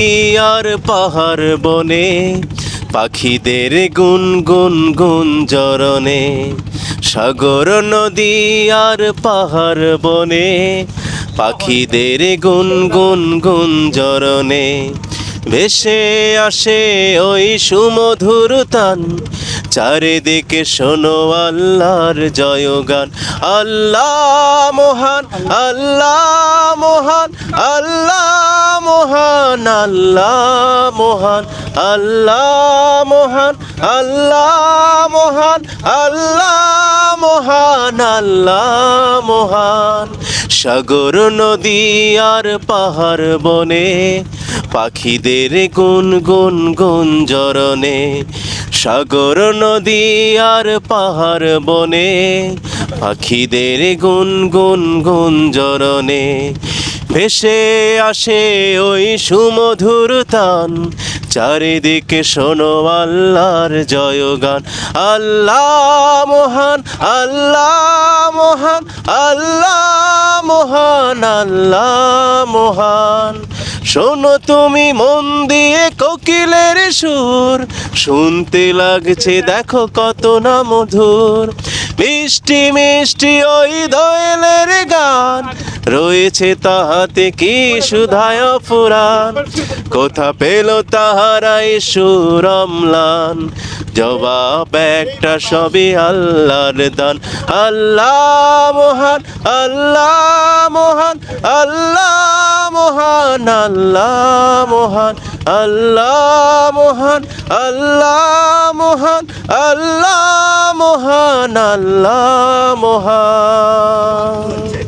আর পাহাড় বনে পাখিদের গুন গুন গুন জরনে, সাগর নদী আর পাহাড় বনে পাখিদের গুন গুন গুন জরনে, ভেসে আসে ওই সুমধুর তান, চারিদিকে শোনো আল্লাহর জয়গান। আল্লাহ মহান, আল্লাহ মহান, আল্লাহ মহান, আল্লাহ মহান, আল্লাহ মহান, আল্লাহ মহান, আল্লাহ মহান, আল্লাহ মহান। সাগর নদী আর পাহাড় বনে পাখিদের গুন গুন গুন জরনে, সাগর নদী আর পাহাড় বনে পাখিদের গুন গুন গুন জরনে, ভেসে আসে ওই সুমধুর তান, চারিদিকে শোনো আল্লাহর জয়গান। আল্লাহ মহান, আল্লাহ মহান, আল্লাহ মহান, আল্লাহ মহান। শোনো তুমি মন দিয়ে কোকিলের সুর, শুনতে লাগছে দেখো কত না মধুর, মিষ্টি মিষ্টি ওই দোয়েলের গান, রয়েছে তাহাতে কি সুধায় ফুরান, কোথা পেল তাহারাই সুর অম্লান, জবাব একটা সবই আল্লাহর দান। আল্লাহ মহান, আল্লাহ মহান, আল্লাহ মহান, আল্লাহ মহান, আল্লাহ মহান, আল্লাহ মহান, আল্লাহ মহান, আল্লাহ মহান।